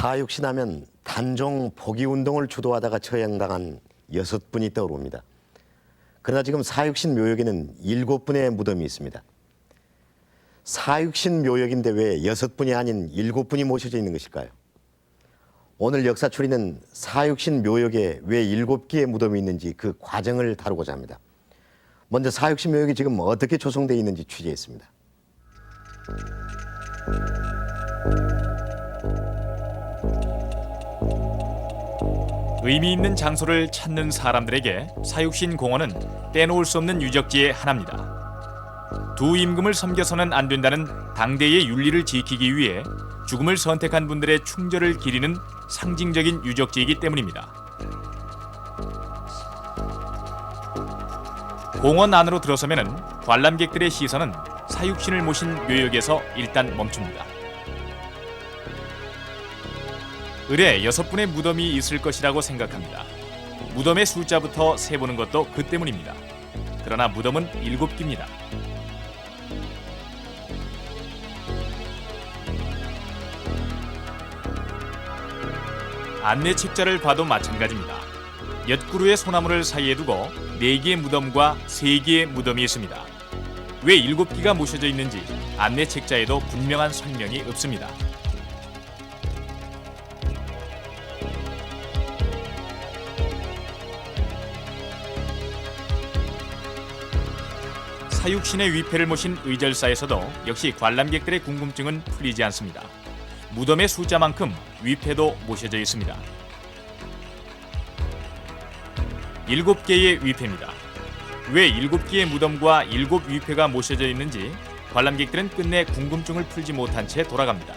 사육신하면 단종 포기운동을 주도하다가 처형당한 6분이 떠오릅니다. 그러나 지금 사육신 묘역에는 7분의 무덤이 있습니다. 사육신 묘역인데 왜 6분이 아닌 7분이 모셔져 있는 것일까요? 오늘 역사추리는 사육신 묘역에 왜 7개의 무덤이 있는지 그 과정을 다루고자 합니다. 먼저 사육신 묘역이 지금 어떻게 조성되어 있는지 취재했습니다. 의미 있는 장소를 찾는 사람들에게 사육신 공원은 떼놓을 수 없는 유적지의 하나입니다. 두 임금을 섬겨서는 안 된다는 당대의 윤리를 지키기 위해 죽음을 선택한 분들의 충절을 기리는 상징적인 유적지이기 때문입니다. 공원 안으로 들어서면은 관람객들의 시선은 사육신을 모신 묘역에서 일단 멈춥니다. 을에 6분의 무덤이 있을 것이라고 생각합니다. 무덤의 숫자부터 세보는 것도 그 때문입니다. 그러나 무덤은 7개입니다. 안내 책자를 봐도 마찬가지입니다. 엿구루의 소나무를 사이에 두고 4개의 무덤과 3개의 무덤이 있습니다. 왜 7개가 모셔져 있는지 안내 책자에도 분명한 설명이 없습니다. 사육신의 위패를 모신 의절사에서도 역시 관람객들의 궁금증은 풀리지 않습니다. 무덤의 숫자만큼 위패도 모셔져 있습니다. 7개의 위패입니다. 왜 7개의 무덤과 7위패가 모셔져 있는지 관람객들은 끝내 궁금증을 풀지 못한 채 돌아갑니다.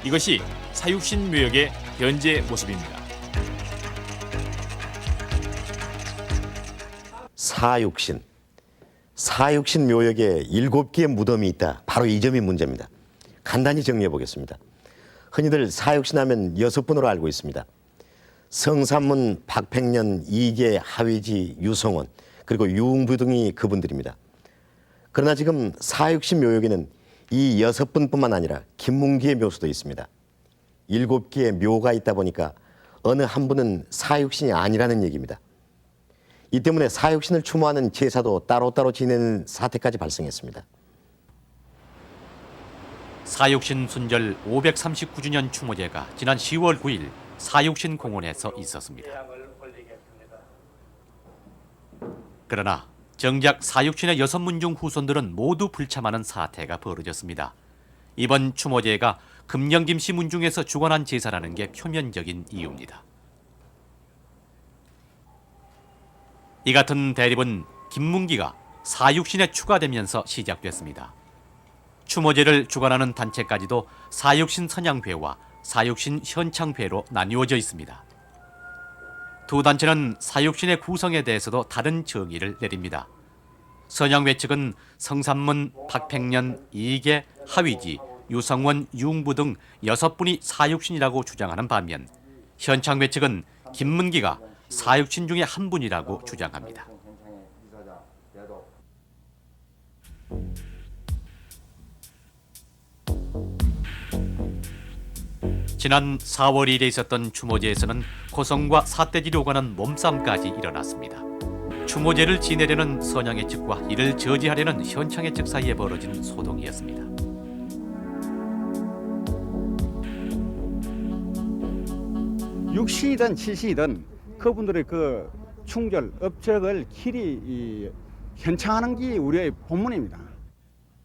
이것이 사육신 묘역의 현재 모습입니다. 사육신 묘역에 7개의 무덤이 있다. 바로 이 점이 문제입니다. 간단히 정리해 보겠습니다. 흔히들 사육신하면 6분으로 알고 있습니다. 성삼문, 박팽년, 이계, 하위지, 유성원, 그리고 유흥부 등이 그분들입니다. 그러나 지금 사육신 묘역에는 이 6분뿐만 아니라 김문기의 묘수도 있습니다. 7개의 묘가 있다 보니까 어느 한 분은 사육신이 아니라는 얘기입니다. 이 때문에 사육신을 추모하는 제사도 따로따로 지내는 사태까지 발생했습니다. 사육신 순절 539주년 추모제가 지난 10월 9일 사육신 공원에서 있었습니다. 그러나 정작 사육신의 6문 후손들은 모두 불참하는 사태가 벌어졌습니다. 이번 추모제가 금영김씨 문중에서 주관한 제사라는 게 표면적인 이유입니다. 이 같은 대립은 김문기가 사육신에 추가되면서 시작됐습니다. 추모제를 주관하는 단체까지도 사육신 선양회와 사육신 현창회로 나뉘어져 있습니다. 두 단체는 사육신의 구성에 대해서도 다른 정의를 내립니다. 선양회 측은 성삼문, 박팽년, 이계, 하위지, 유성원, 유흥부 등 6분이 사육신이라고 주장하는 반면 현창회 측은 김문기가 사육신 중에 한 분이라고 주장합니다. 지난 4월 1일에 있었던 추모제에서는 고성과 사태지로 관한 몸싸움까지 일어났습니다. 추모제를 지내려는 선양회 측과 이를 저지하려는 현창회 측 사이에 벌어진 소동이었습니다. 육신이든 칠신이든 그분들의 그 충절, 업적을 길이 현창하는 게 우리의 본문입니다.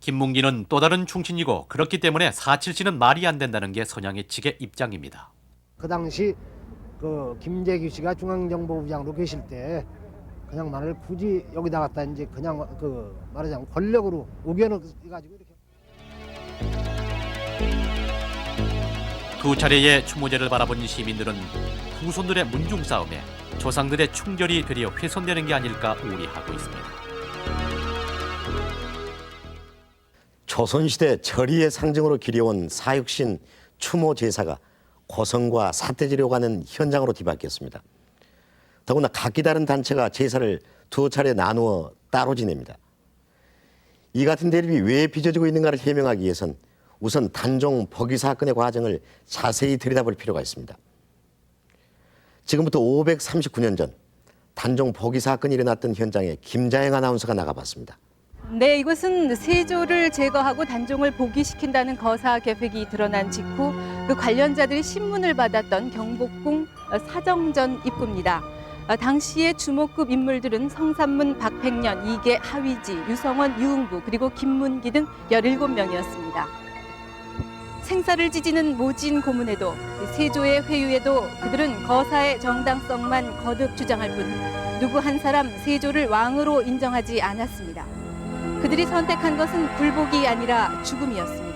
김문기는 또 다른 충신이고 그렇기 때문에 사칠신은 말이 안 된다는 게 선양회 측의 입장입니다. 그 당시 그 김재규 씨가 중앙정보부장으로 계실 때 그냥 말을 굳이 여기다 갖다 이제 그냥 그 말하자면 권력으로 우겨넣어 가지고 이렇게. 두 차례의 추모제를 바라본 시민들은 후손들의 문중 싸움에 조상들의 충절이 되려 훼손되는 게 아닐까 우려하고 있습니다. 조선시대 절의의 상징으로 기려온 사육신 추모 제사가 고성과 사태지로 가는 현장으로 뒤바뀌었습니다. 더구나 각기 다른 단체가 제사를 2차례 나누어 따로 지냅니다. 이 같은 대립이 왜 빚어지고 있는가를 해명하기 위해선 우선 단종 포기 사건의 과정을 자세히 들여다볼 필요가 있습니다. 지금부터 539년 전 단종 포기 사건이 일어났던 현장에 김자영 아나운서가 나가봤습니다. 네, 이곳은 세조를 제거하고 단종을 복위시킨다는 거사 계획이 드러난 직후 그 관련자들이 신문을 받았던 경복궁 사정전 입구입니다. 당시의 주목급 인물들은 성삼문, 박팽년, 이계, 하위지, 유성원, 유흥부 그리고 김문기 등 17명이었습니다. 생사를 지지는 모진 고문에도 세조의 회유에도 그들은 거사의 정당성만 거듭 주장할 뿐 누구 한 사람 세조를 왕으로 인정하지 않았습니다. 그들이 선택한 것은 굴복이 아니라 죽음이었습니다.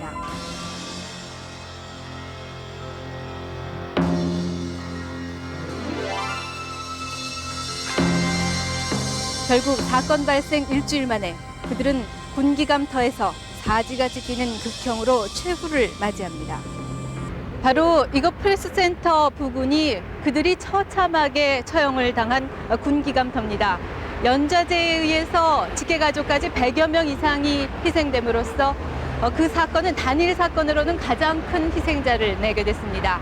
결국 사건 발생 일주일 만에 그들은 군기감터에서 사지가 찢기는 극형으로 최후를 맞이합니다. 바로 이것 프레스센터 부근이 그들이 처참하게 처형을 당한 군기감터입니다. 연좌제에 의해서 직계가족까지 100여 명 이상이 희생됨으로써 그 사건은 단일 사건으로는 가장 큰 희생자를 내게 됐습니다.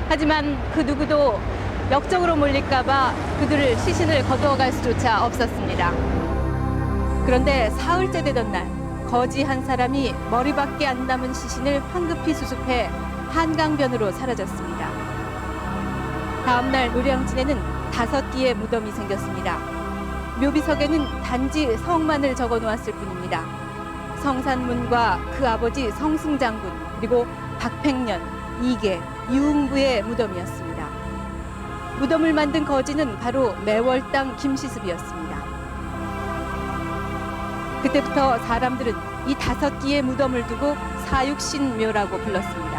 하지만 그 누구도 역적으로 몰릴까봐 그들을 시신을 거두어갈 수조차 없었습니다. 그런데 사흘째 되던 날 거지 한 사람이 머리밖에 안 남은 시신을 황급히 수습해 한강변으로 사라졌습니다. 다음 날 노량진에는 5기의 무덤이 생겼습니다. 묘비석에는 단지 성만을 적어 놓았을 뿐입니다. 성산문과 그 아버지 성승장군 그리고 박팽년, 이계, 유흥부의 무덤이었습니다. 무덤을 만든 거지는 바로 매월당 김시습이었습니다. 그때부터 사람들은 이 5기의 무덤을 두고 사육신묘라고 불렀습니다.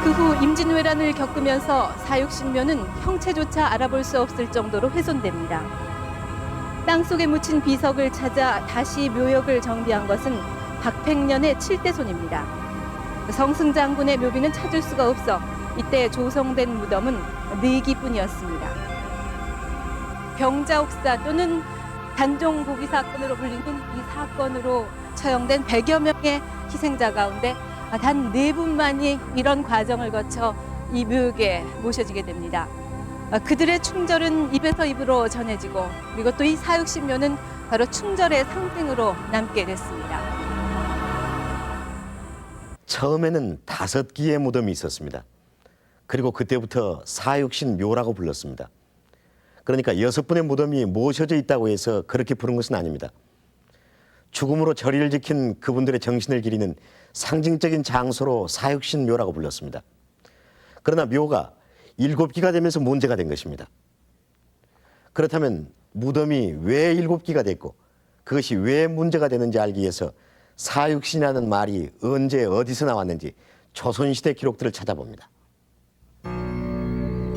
그 후 임진왜란을 겪으면서 사육신묘는 형체조차 알아볼 수 없을 정도로 훼손됩니다. 땅속에 묻힌 비석을 찾아 다시 묘역을 정비한 것은 박팽년의 7대손입니다. 성승장군의 묘비는 찾을 수가 없어 이때 조성된 무덤은 4기뿐이었습니다. 병자옥사 또는 단종 복위 사건으로 불리는 이 사건으로 처형된 100여 명의 희생자 가운데 단 4분만이 이런 과정을 거쳐 이 묘역에 모셔지게 됩니다. 그들의 충절은 입에서 입으로 전해지고 그리고 또 이 사육신묘는 바로 충절의 상징으로 남게 됐습니다. 처음에는 5기의 무덤이 있었습니다. 그리고 그때부터 사육신묘라고 불렀습니다. 그러니까 6분의 무덤이 모셔져 있다고 해서 그렇게 부른 것은 아닙니다. 죽음으로 절의를 지킨 그분들의 정신을 기리는 상징적인 장소로 사육신묘라고 불렀습니다. 그러나 묘가 7기가 되면서 문제가 된 것입니다. 그렇다면 무덤이 왜 7기가 됐고 그것이 왜 문제가 되는지 알기 위해서 사육신이라는 말이 언제 어디서 나왔는지 조선시대 기록들을 찾아봅니다.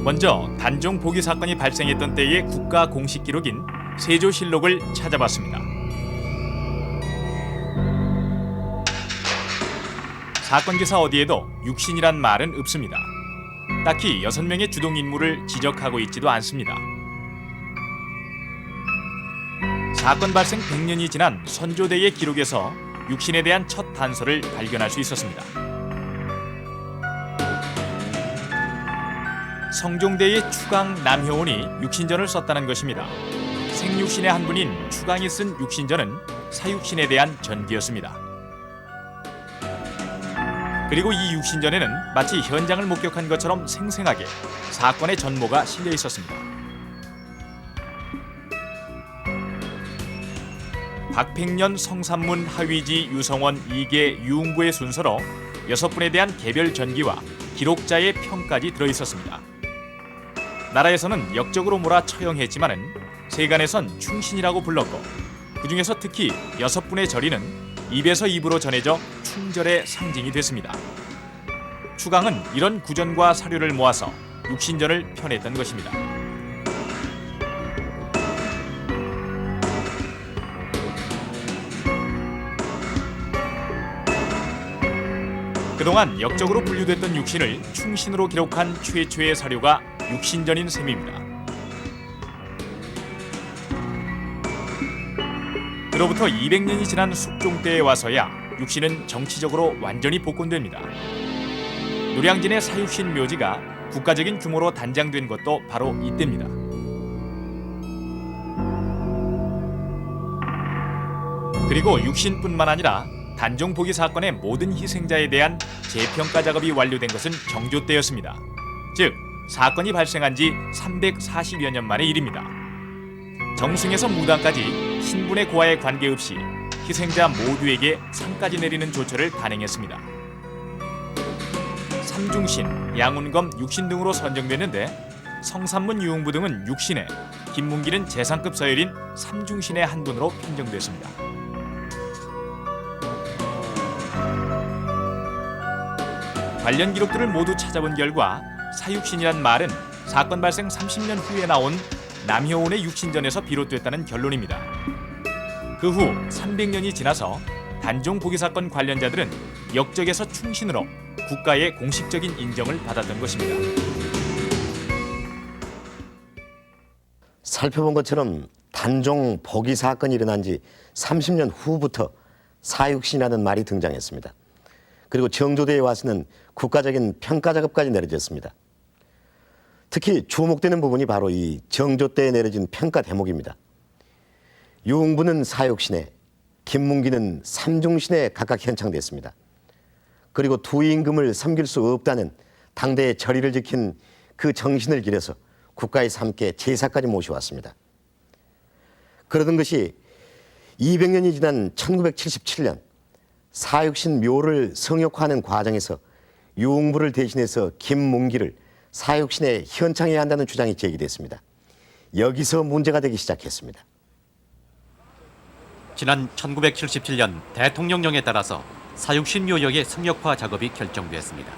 먼저 단종 복위 사건이 발생했던 때의 국가 공식 기록인 세조실록을 찾아봤습니다. 사건 기사 어디에도 육신이란 말은 없습니다. 딱히 6명의 주동 인물을 지적하고 있지도 않습니다. 사건 발생 100년이 지난 선조대의 기록에서 육신에 대한 첫 단서를 발견할 수 있었습니다. 성종대의 추강 남효원이 육신전을 썼다는 것입니다. 생육신의 한 분인 추강이 쓴 육신전은 사육신에 대한 전기였습니다. 그리고 이 육신전에는 마치 현장을 목격한 것처럼 생생하게 사건의 전모가 실려 있었습니다. 박팽년, 성삼문, 하위지, 유성원, 이계, 유흥부의 순서로 6분에 대한 개별 전기와 기록자의 평까지 들어있었습니다. 나라에서는 역적으로 몰아 처형했지만은 세간에선 충신이라고 불렀고 그 중에서 특히 6분의 절이는 입에서 입으로 전해져 충절의 상징이 됐습니다. 추강은 이런 구전과 사료를 모아서 육신전을 펴냈던 것입니다. 그동안 역적으로 분류됐던 육신을 충신으로 기록한 최초의 사료가 육신전인 셈입니다. 그로부터 200년이 지난 숙종 때에 와서야 육신은 정치적으로 완전히 복권됩니다. 노량진의 사육신 묘지가 국가적인 규모로 단장된 것도 바로 이때입니다. 그리고 육신뿐만 아니라 단종 포기 사건의 모든 희생자에 대한 재평가 작업이 완료된 것은 정조 때였습니다. 즉, 사건이 발생한 지 340여 년 만의 일입니다. 정승에서 무당까지 신분의 고하에 관계없이 희생자 모두에게 상까지 내리는 조처를 단행했습니다. 삼중신, 양운검, 육신 등으로 선정됐는데 성삼문, 유흥부 등은 육신에, 김문기는 재상급 서열인 삼중신의 한 분으로 편정됐습니다. 관련 기록들을 모두 찾아본 결과 사육신이란 말은 사건 발생 30년 후에 나온 남효운의 육신전에서 비롯됐다는 결론입니다. 그 후 300년이 지나서 단종 포기 사건 관련자들은 역적에서 충신으로 국가의 공식적인 인정을 받았던 것입니다. 살펴본 것처럼 단종 포기 사건이 일어난 지 30년 후부터 사육신이라는 말이 등장했습니다. 그리고 정조대에 와서는 국가적인 평가 작업까지 내려졌습니다. 특히 주목되는 부분이 바로 이 정조 때에 내려진 평가 대목입니다. 유흥부는 사육신에, 김문기는 삼중신에 각각 현창됐습니다. 그리고 두 임금을 섬길 수 없다는 당대의 절의를 지킨 그 정신을 기려서 국가에서 함께 제사까지 모셔왔습니다. 그러던 것이 200년이 지난 1977년 사육신 묘를 성역화하는 과정에서 유흥부를 대신해서 김문기를 사육신에 현창해야 한다는 주장이 제기됐습니다. 여기서 문제가 되기 시작했습니다. 지난 1977년 대통령령에 따라서 사육신 묘역의 성역화 작업이 결정됐습니다.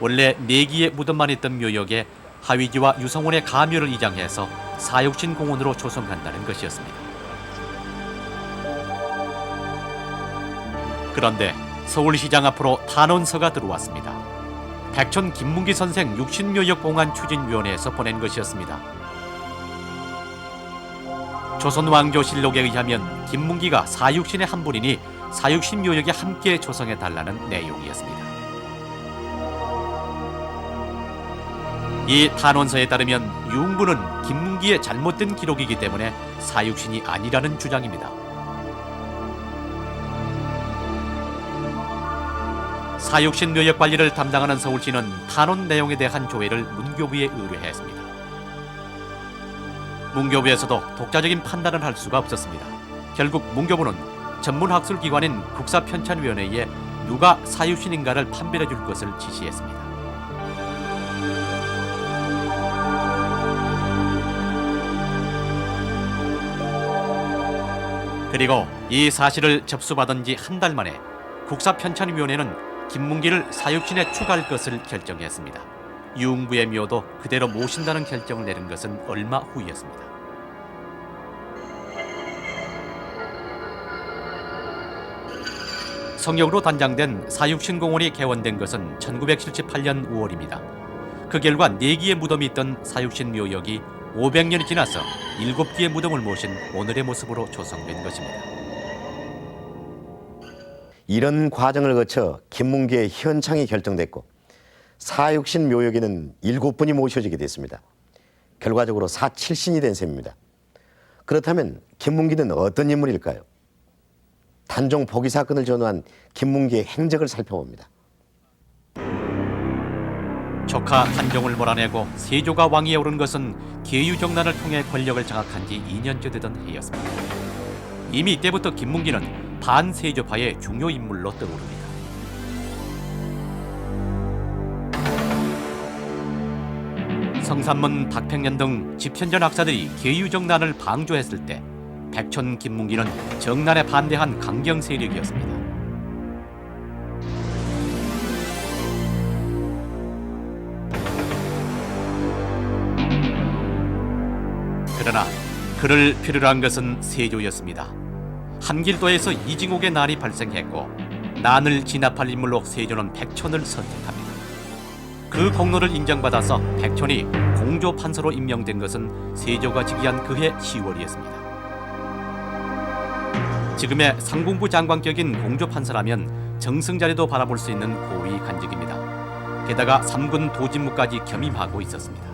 원래 4기의 무덤만 있던 묘역에 하위지와 유성원의 가묘를 이장해서 사육신 공원으로 조성한다는 것이었습니다. 그런데 서울시장 앞으로 탄원서가 들어왔습니다. 백천 김문기 선생 육신묘역 봉안 추진위원회에서 보낸 것이었습니다. 조선왕조실록에 의하면 김문기가 사육신의 한 분이니 사육신 묘역에 함께 조성해달라는 내용이었습니다. 이 탄원서에 따르면 유흥부는 김문기의 잘못된 기록이기 때문에 사육신이 아니라는 주장입니다. 사육신 묘역 관리를 담당하는 서울시는 탄원 내용에 대한 조회를 문교부에 의뢰했습니다. 문교부에서도 독자적인 판단을 할 수가 없었습니다. 결국 문교부는 전문학술기관인 국사편찬위원회에 누가 사육신인가를 판별해 줄 것을 지시했습니다. 그리고 이 사실을 접수받은 지 한 달 만에 국사편찬위원회는 김문기를 사육신에 추가할 것을 결정했습니다. 유흥부의 묘도 그대로 모신다는 결정을 내린 것은 얼마 후였습니다. 성역으로 단장된 사육신공원이 개원된 것은 1978년 5월입니다. 그 결과 4기의 무덤이 있던 사육신 묘역이 500년이 지나서 7기의 무덤을 모신 오늘의 모습으로 조성된 것입니다. 이런 과정을 거쳐 김문기의 현창이 결정됐고 사육신 묘역에는 7분이 모셔지게 됐습니다. 결과적으로 사칠신이 된 셈입니다. 그렇다면 김문기는 어떤 인물일까요? 단종 포기 사건을 전후한 김문기의 행적을 살펴봅니다. 조카 단종을 몰아내고 세조가 왕위에 오른 것은 계유정난을 통해 권력을 장악한 지 2년째 되던 해였습니다. 이미 이때부터 김문기는 반세조파의 중요 인물로 떠오릅니다. 성삼문, 박팽년 등 집현전 학사들이 계유정난을 방조했을 때 백천 김문기는 정난에 반대한 강경 세력이었습니다. 그러나 그를 필요로 한 것은 세조였습니다. 한길도에서 이징옥의 난이 발생했고 난을 진압할 인물로 세조는 백천을 선택합니다. 그 공로를 인정받아서 백천이 공조판서로 임명된 것은 세조가 즉위한 그해 10월이었습니다. 지금의 상공부 장관격인 공조 판사라면 정승자리도 바라볼 수 있는 고위 간직입니다. 게다가 3군 도진무까지 겸임하고 있었습니다.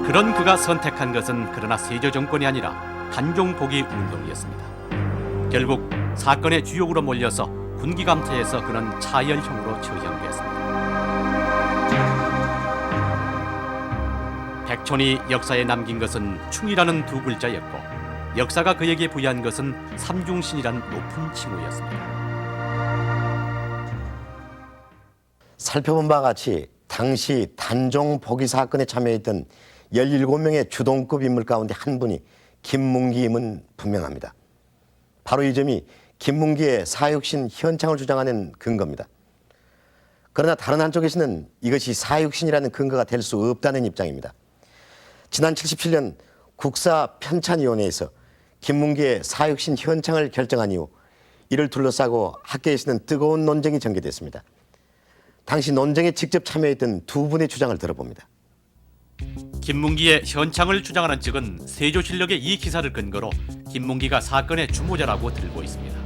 그런 그가 선택한 것은 그러나 세조 정권이 아니라 단종 복위 운동이었습니다. 결국 사건의 주역으로 몰려서 군기 감퇴에서 그는 차열형으로 처형되었습니다. 백촌이 역사에 남긴 것은 충이라는 두 글자였고 역사가 그에게 부여한 것은 삼중신이란 높은 칭호였습니다. 살펴본 바와 같이 당시 단종 복위 사건에 참여했던 17명의 주동급 인물 가운데 한 분이 김문기임은 분명합니다. 바로 이 점이 김문기의 사육신 현창을 주장하는 근거입니다. 그러나 다른 한쪽에서는 이것이 사육신이라는 근거가 될 수 없다는 입장입니다. 지난 77년 국사편찬위원회에서 김문기의 사육신 현창을 결정한 이후 이를 둘러싸고 학계에서는 뜨거운 논쟁이 전개됐습니다. 당시 논쟁에 직접 참여했던 두 분의 주장을 들어봅니다. 김문기의 현창을 주장하는 측은 세조실록의 이 기사를 근거로 김문기가 사건의 주모자라고 들고 있습니다.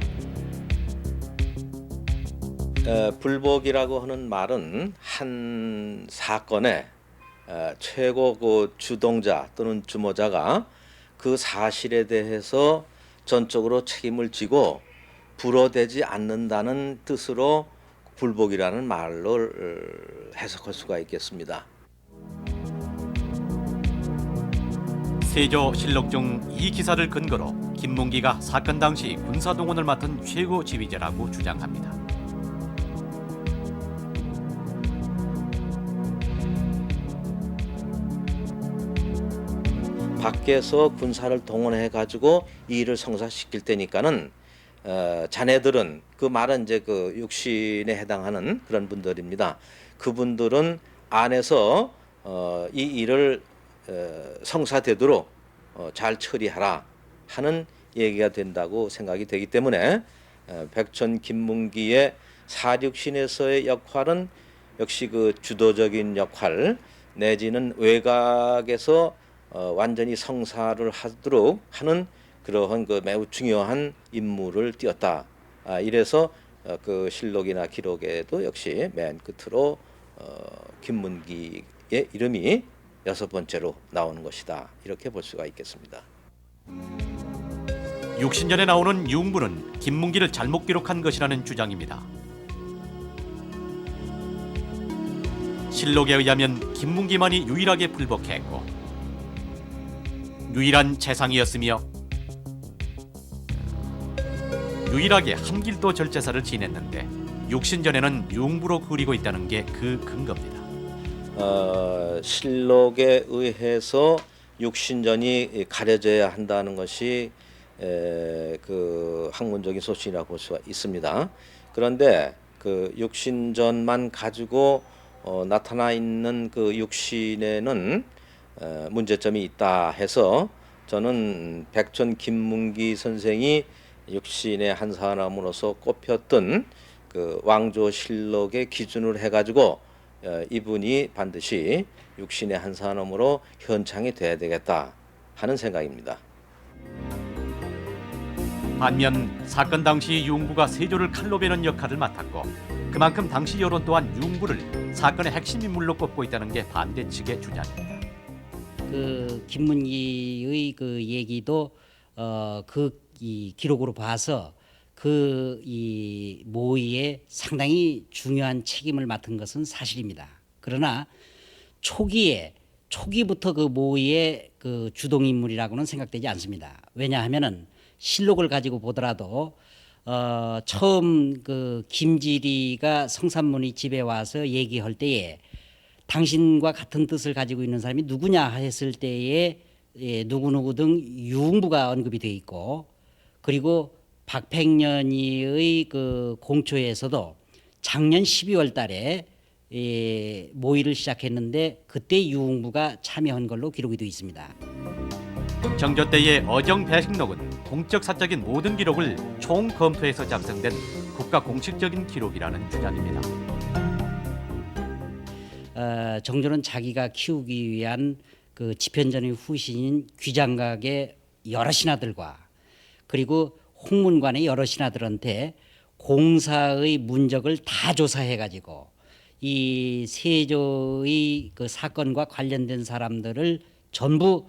불복이라고 하는 말은 한 사건의 최고 그 주동자 또는 주모자가 그 사실에 대해서 전적으로 책임을 지고 불허되지 않는다는 뜻으로 불복이라는 말로 해석할 수가 있겠습니다. 세조실록 중 이 기사를 근거로 김문기가 사건 당시 군사동원을 맡은 최고 지휘자라고 주장합니다. 밖에서 군사를 동원해 가지고 이 일을 성사시킬 때니까는 자네들은 그 말은 이제 그 육신에 해당하는 그런 분들입니다. 그분들은 안에서 이 일을 성사되도록 잘 처리하라 하는 얘기가 된다고 생각이 되기 때문에 백촌 김문기의 사육신에서의 역할은 역시 그 주도적인 역할 내지는 외곽에서 완전히 성사를 하도록 하는 그러한 그 매우 중요한 임무를 띄었다. 이래서 그 실록이나 기록에도 역시 맨 끝으로 김문기의 이름이 6번째로 나오는 것이다. 이렇게 볼 수가 있겠습니다. 육신전에 나오는 융부는 김문기를 잘못 기록한 것이라는 주장입니다. 실록에 의하면 김문기만이 유일하게 불복했고 유일한 재상이었으며 유일하게 함길도 절제사를 지냈는데 육신전에는 융부로 그리고 있다는 게 그 근거입니다. 실록에 의해서 육신전이 가려져야 한다는 것이 그 학문적인 소신이라고 볼 수가 있습니다. 그런데 그 육신전만 가지고 나타나 있는 그 육신에는 문제점이 있다 해서 저는 백촌 김문기 선생이 육신의 한 사람으로서 꼽혔던 그 왕조실록의 기준을 해가지고 이분이 반드시 육신의 한 사람으로 현창이 돼야 되겠다 하는 생각입니다. 반면 사건 당시 융부가 세조를 칼로 베는 역할을 맡았고 그만큼 당시 여론 또한 융부를 사건의 핵심 인물로 꼽고 있다는 게 반대 측의 주장입니다. 그 김문기의 그 얘기도 이 기록으로 봐서 그 이 모의에 상당히 중요한 책임을 맡은 것은 사실입니다. 그러나 초기부터 그 모의의 그 주동 인물이라고는 생각되지 않습니다. 왜냐하면은 실록을 가지고 보더라도 처음 그 김지리가 성산문의 집에 와서 얘기할 때에 당신과 같은 뜻을 가지고 있는 사람이 누구냐 했을 때에 누구누구 등 유흥부가 언급이 돼 있고 그리고 박팽년이의 그 공초에서도 작년 12월 달에 모의를 시작했는데 그때 유흥부가 참여한 걸로 기록이 되어 있습니다. 정조 때의 어정 배식록은 공적 사적인 모든 기록을 총 검토해서 작성된 국가 공식적인 기록이라는 주장입니다. 정조는 자기가 키우기 위한 그 집현전의 후신인 귀장각의 여러 신하들과 그리고 홍문관의 여러 신하들한테 공사의 문적을 다 조사해 가지고 이 세조의 그 사건과 관련된 사람들을 전부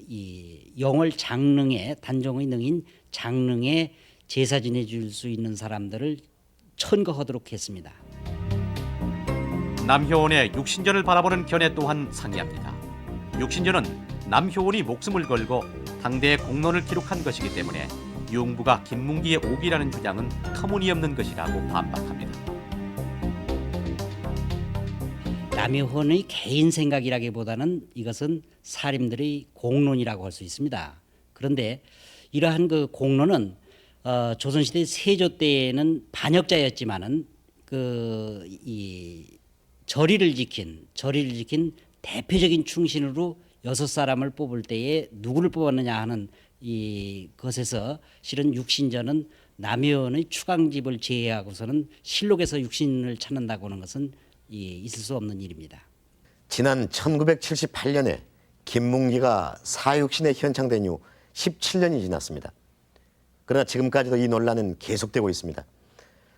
이 영월 장릉에 단종의 능인 장릉에 제사 지내줄 수 있는 사람들을 천거하도록 했습니다. 남효원의 육신전을 바라보는 견해 또한 상이합니다. 육신전은 남효원이 목숨을 걸고 당대의 공론을 기록한 것이기 때문에 융부가 김문기의 오기라는 주장은 터무니없는 것이라고 반박합니다. 남효원의 개인 생각이라기보다는 이것은 사림들의 공론이라고 할 수 있습니다. 그런데 이러한 그 공론은 조선시대 세조 때에는 반역자였지만은 이 절의를 지킨 대표적인 충신으로 6사람을 뽑을 때에 누구를 뽑았느냐 하는 이 것에서 실은 육신전은 남효원의 추강집을 제외하고서는 실록에서 육신을 찾는다고 하는 것은 있을 수 없는 일입니다. 지난 1978년에 김문기가 사육신에 현창된 이후 17년이 지났습니다. 그러나 지금까지도 이 논란은 계속되고 있습니다.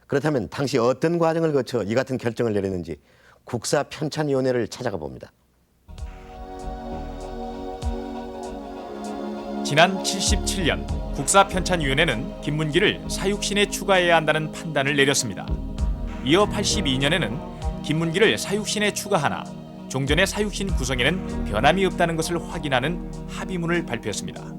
그렇다면 당시 어떤 과정을 거쳐 이 같은 결정을 내렸는지 국사편찬위원회를 찾아가 봅니다. 지난 77년 국사편찬위원회는 김문기를 사육신에 추가해야 한다는 판단을 내렸습니다. 이어 82년에는 김문기를 사육신에 추가하나 종전의 사육신 구성에는 변함이 없다는 것을 확인하는 합의문을 발표했습니다.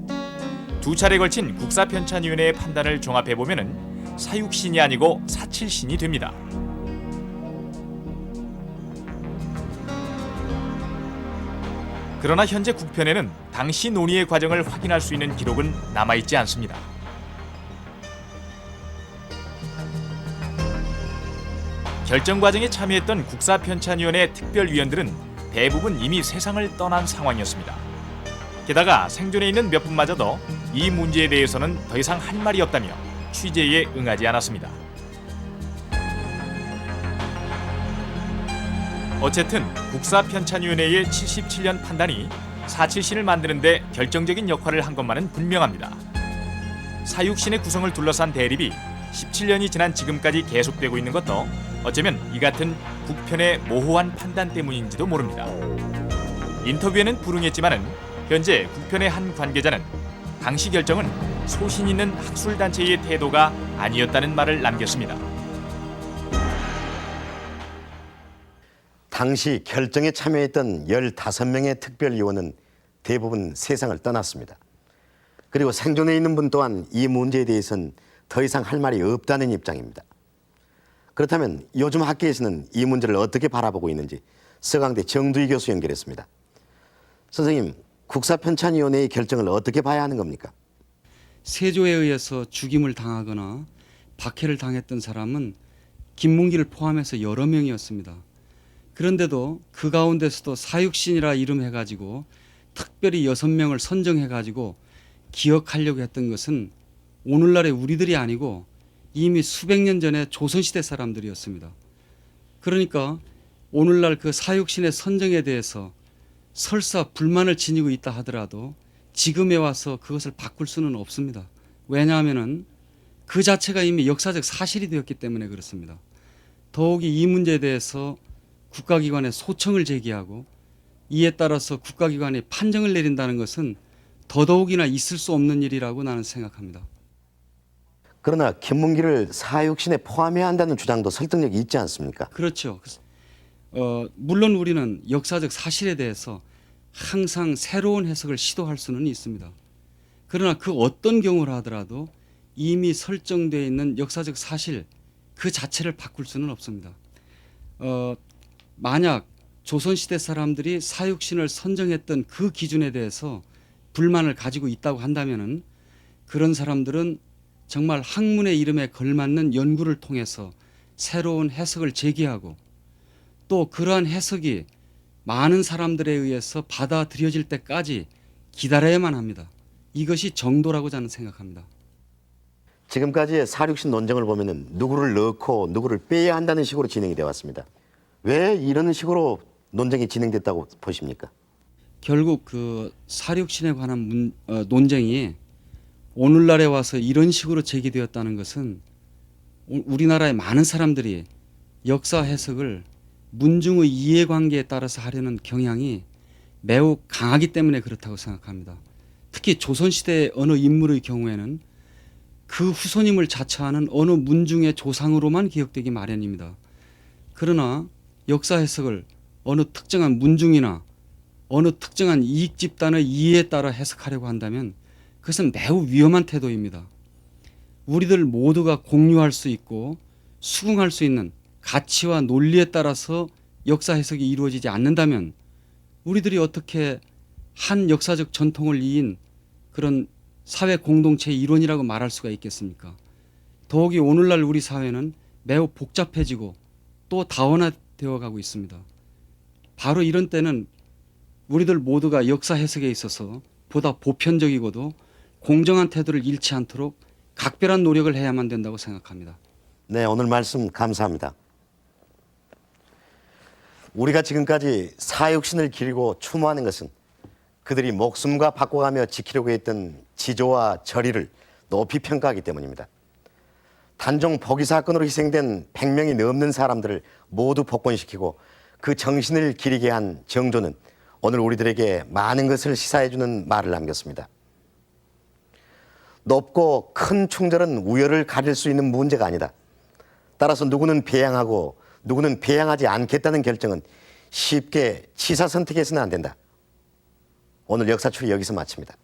두 차례 걸친 국사편찬위원회의 판단을 종합해보면 사육신이 아니고 사칠신이 됩니다. 그러나 현재 국편에는 당시 논의의 과정을 확인할 수 있는 기록은 남아있지 않습니다. 결정 과정에 참여했던 국사편찬위원회 특별위원들은 대부분 이미 세상을 떠난 상황이었습니다. 게다가 생존해 있는 몇 분마저도 이 문제에 대해서는 더 이상 할 말이 없다며 취재에 응하지 않았습니다. 어쨌든 국사편찬위원회의 77년 판단이 사칠신을 만드는 데 결정적인 역할을 한 것만은 분명합니다. 사육신의 구성을 둘러싼 대립이 17년이 지난 지금까지 계속되고 있는 것도 어쩌면 이 같은 국편의 모호한 판단 때문인지도 모릅니다. 인터뷰에는 불응했지만은 현재 국편의 한 관계자는 당시 결정은 소신 있는 학술단체의 태도가 아니었다는 말을 남겼습니다. 당시 결정에 참여했던 15명의 특별위원은 대부분 세상을 떠났습니다. 그리고 생존해 있는 분 또한 이 문제에 대해서는 더 이상 할 말이 없다는 입장입니다. 그렇다면 요즘 학계에서는 이 문제를 어떻게 바라보고 있는지 서강대 정두희 교수 연결했습니다. 선생님, 국사편찬위원회의 결정을 어떻게 봐야 하는 겁니까? 세조에 의해서 죽임을 당하거나 박해를 당했던 사람은 김문기를 포함해서 여러 명이었습니다. 그런데도 그 가운데서도 사육신이라 이름해가지고 특별히 6명을 선정해가지고 기억하려고 했던 것은 오늘날의 우리들이 아니고 이미 수백 년 전에 조선시대 사람들이었습니다. 그러니까 오늘날 그 사육신의 선정에 대해서 설사 불만을 지니고 있다 하더라도 지금에 와서 그것을 바꿀 수는 없습니다. 왜냐하면은 그 자체가 이미 역사적 사실이 되었기 때문에 그렇습니다. 더욱이 이 문제에 대해서 국가기관에 소청을 제기하고 이에 따라서 국가기관이 판정을 내린다는 것은 더더욱이나 있을 수 없는 일이라고 나는 생각합니다. 그러나 김문기를 사육신에 포함해야 한다는 주장도 설득력이 있지 않습니까? 그렇죠. 물론 우리는 역사적 사실에 대해서 항상 새로운 해석을 시도할 수는 있습니다. 그러나 그 어떤 경우를 하더라도 이미 설정되어 있는 역사적 사실 그 자체를 바꿀 수는 없습니다. 만약 조선시대 사람들이 사육신을 선정했던 그 기준에 대해서 불만을 가지고 있다고 한다면은 그런 사람들은 정말 학문의 이름에 걸맞는 연구를 통해서 새로운 해석을 제기하고 또 그러한 해석이 많은 사람들에 의해서 받아들여질 때까지 기다려야만 합니다. 이것이 정도라고 저는 생각합니다. 지금까지의 사육신 논쟁을 보면은 누구를 넣고 누구를 빼야 한다는 식으로 진행이 되어 왔습니다. 왜 이런 식으로 논쟁이 진행됐다고 보십니까? 결국 그 사육신에 관한 논쟁이 오늘날에 와서 이런 식으로 제기되었다는 것은 우리나라의 많은 사람들이 역사 해석을 문중의 이해관계에 따라서 하려는 경향이 매우 강하기 때문에 그렇다고 생각합니다. 특히 조선시대의 어느 인물의 경우에는 그 후손임을 자처하는 어느 문중의 조상으로만 기억되기 마련입니다. 그러나 역사 해석을 어느 특정한 문중이나 어느 특정한 이익 집단의 이해에 따라 해석하려고 한다면 그것은 매우 위험한 태도입니다. 우리들 모두가 공유할 수 있고 수긍할 수 있는 가치와 논리에 따라서 역사 해석이 이루어지지 않는다면 우리들이 어떻게 한 역사적 전통을 이인 그런 사회 공동체의 일원이라고 말할 수가 있겠습니까? 더욱이 오늘날 우리 사회는 매우 복잡해지고 또 다원화되어 가고 있습니다. 바로 이런 때는 우리들 모두가 역사 해석에 있어서 보다 보편적이고도 공정한 태도를 잃지 않도록 각별한 노력을 해야만 된다고 생각합니다. 네, 오늘 말씀 감사합니다. 우리가 지금까지 사육신을 기리고 추모하는 것은 그들이 목숨과 바꿔가며 지키려고 했던 지조와 절의를 높이 평가하기 때문입니다. 단종 포기 사건으로 희생된 100명이 넘는 사람들을 모두 복권시키고 그 정신을 기리게 한 정조는 오늘 우리들에게 많은 것을 시사해주는 말을 남겼습니다. 높고 큰 충절은 우열을 가릴 수 있는 문제가 아니다. 따라서 누구는 배양하고 누구는 배양하지 않겠다는 결정은 쉽게 치사선택해서는 안 된다. 오늘 역사출이 여기서 마칩니다.